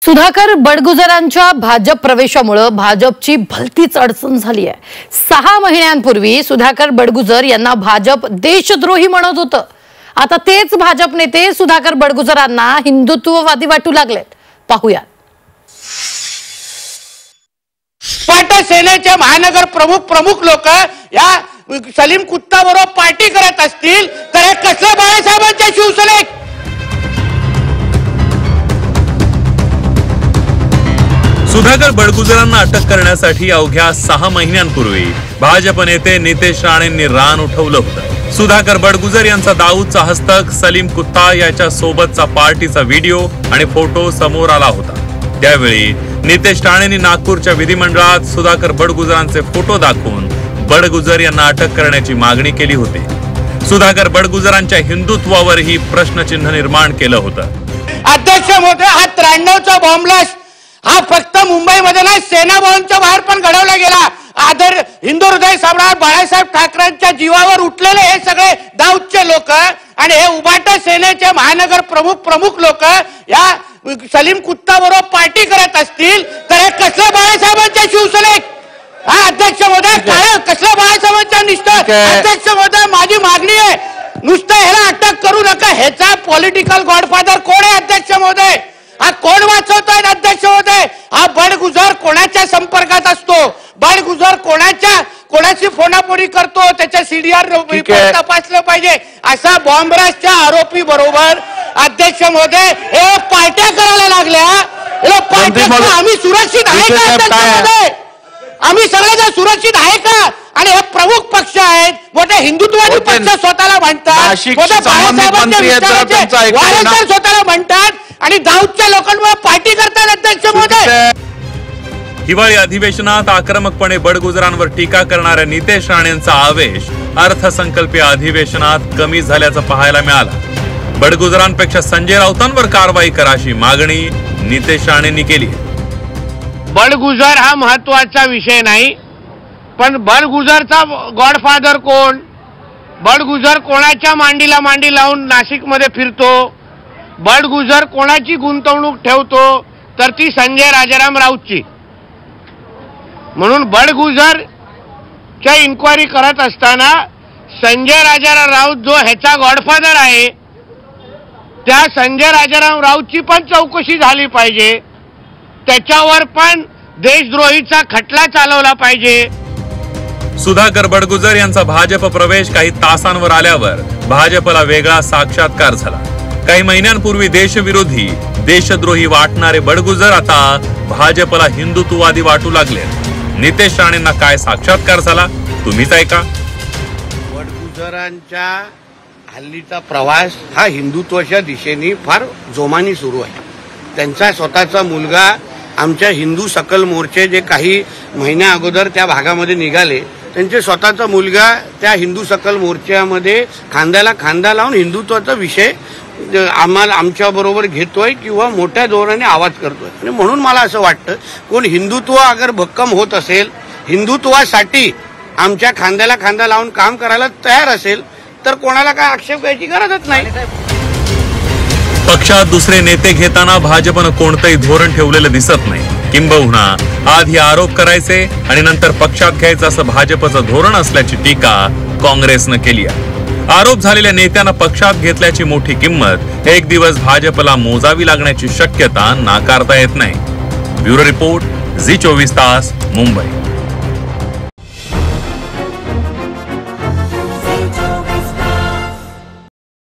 सुधाकर बडगुजरांच्या भाजप प्रवेशामुळे भाजपची भलतीच अडचण झाली आहे। 6 महिन्यांपूर्वी सुधाकर बडगुजर यांना भाजप देशद्रोही म्हणत होतं। आता तेच भाजप नेते सुधाकर बडगुजरांना हिंदुत्ववादी वाटू लागलेत। पाहूया। पाटा सेनेचे महानगर प्रमुख लोक या सलीम कुत्ता बरोबर पार्टी करत असतील तर हे कसले बाळासाहेबांच्या शिवसेनेत? सुधाकर बडगुजरांना अटक करण्यासाठी अवघ्या 6 महिन्यांपूर्वी भाजप नेते नितेश राणेंनी रान उठवलं होतं। सुधाकर बडगुजर यांचा दाऊदचा हस्तक, सलीम कुत्ता याच्या सोबतचा पार्टीचा व्हिडिओ आणि फोटो समोर आला होता। त्यावेळी नितेश राणेंनी नागपूरच्या विधिमंडळात सुधाकर बडगुजरांचे फोटो दाखवून बडगुजर यांना अटक करण्याची मागणी केली होती। सुधाकर बडगुजरांच्या हिंदुत्वावरही प्रश्नचिन्ह निर्माण केलं होतं। अध्यक्ष महोदय, हा 93चा बॉम्बलास्ट हा फक्त मुंबईमध्ये नाही, सेना भवनच्या बाहेर पण घडवला गेला। हिंदू हृदय सम्राट बाळासाहेब ठाकरेंच्या जीवावर उठलेले हे सगळे दाऊदचे लोक आणि हे उबाटा सेनेचे महानगर प्रमुख लोक या सलीम कुत्ता बरोबर पार्टी करत असतील तर हे कसले बाळासाहेबांच्या शिवसेनेत? हा अध्यक्ष महोदय, काय कसल्या बाळासाहेबांच्या निष्ठा? अध्यक्ष महोदय, माझी मागणी आहे, नुसतं ह्याला अटक करू नका। ह्याचा पॉलिटिकल गॉडफादर कोण आहे अध्यक्ष महोदय? हा कोण वाचवतोय अध्यक्ष महोदय? हा बडगुजर कोणाच्या संपर्कात असतो? बडगुजर कोणाची फोनाफोनी करतो? त्याच्या सीडीआर रिपोर्ट तपासलं पाहिजे। असा बॉम्बराजच्या आरोपी बरोबर अध्यक्ष महोदय हे पार्ट्या करायला लागल्या। आम्ही सुरक्षित आहे का अध्यक्ष महोदय? आम्ही सगळेजण सुरक्षित आहे का? आणि हे प्रमुख पक्ष आहेत, मोठे हिंदुत्ववादी पक्ष स्वतःला म्हणतात, मोठे बाळासाहेबांच्या विचाराचे वारसदार स्वतःला म्हणतात आणि दाऊदच्या लोकांवर पार्टी करतात अध्यक्ष महोदय। हिवाळी अधिवेशनात आक्रमकपणे बडगुजरांवर टीका करणाऱ्या नितेश राणेंचा आवेश अर्थसंकल्पीय अधिवेशनात कमी झाल्याचं पाहायला मिळालं। बडगुजरांपेक्षा संजय राऊतांवर कारवाई कराशी मागणी नितेश राणेंनी केली। बडगुजर हा महत्वाचा विषय नाही, पण बडगुजरचा गॉडफादर कोण? बडगुजर कोणाच्या मांडीला मांडी लावून नाशिकमध्ये फिरतो? बडगुजर कोणाची गुंतवणूक ठेवतो? तर ती संजय राजाराम राऊतची। म्हणून बडगुजरच्या इन्क्वायरी करत असताना संजय राजाराम राऊत जो ह्याचा गॉडफादर आहे, त्या संजय राजाराम राऊतची पण चौकशी झाली पाहिजे, त्याच्यावर पण देशद्रोहीचा खटला चालवला पाहिजे। सुधाकर बडगुजर यांचा भाजप प्रवेश काही तासांवर आल्यावर भाजपला वेगळा साक्षात्कार झाला। काही महिन्यांपूर्वी देशविरोधी देशद्रोही वाटणारे बडगुजर आता भाजपला हिंदुत्ववादी वाटू लागले। नितेश राणेंना काय साक्षात्कार झाला, तुम्हीच ऐका। बडगुजरांच्या हल्लीचा प्रवास हा हिंदुत्वाच्या दिशेने फार जोमाने सुरू आहे। त्यांचा स्वतःचा मुलगा आमच्या हिंदू सकल मोर्चे जे काही महिन्या अगोदर त्या भागामध्ये निघाले, त्यांचे स्वतःचा मुलगा त्या हिंदू सकल मोर्चामध्ये खांद्याला खांदा लावून हिंदुत्वाचा विषय आमच्या बरोबर घेतोय किंवा मोठ्या जोराने आवाज करतोय। आणि म्हणून मला असं वाटतं, कोण हिंदुत्व अगर भक्कम होत असेल, हिंदुत्वासाठी आमच्या खांद्याला खांदा लावून काम करायला तयार असेल, तर कोणाला काय आक्षेप करायची गरजच नाही। पक्षात दुसरे नेते घेताना भाजपनं कोणतंही धोरण ठेवलेलं दिसत नाही। किंबहुना आधी आरोप करायचे आणि नंतर पक्षात घ्यायचं असं भाजपचं धोरण असल्याची टीका काँग्रेसनं केली आहे। आरोप झालेल्या नेत्यांना पक्षात घेतल्याची मोठी किंमत एक दिवस भाजपला मोजावी लागण्याची शक्यता नाकारता येत नाही। ब्युरो रिपोर्ट, झी 24 तास, मुंबई।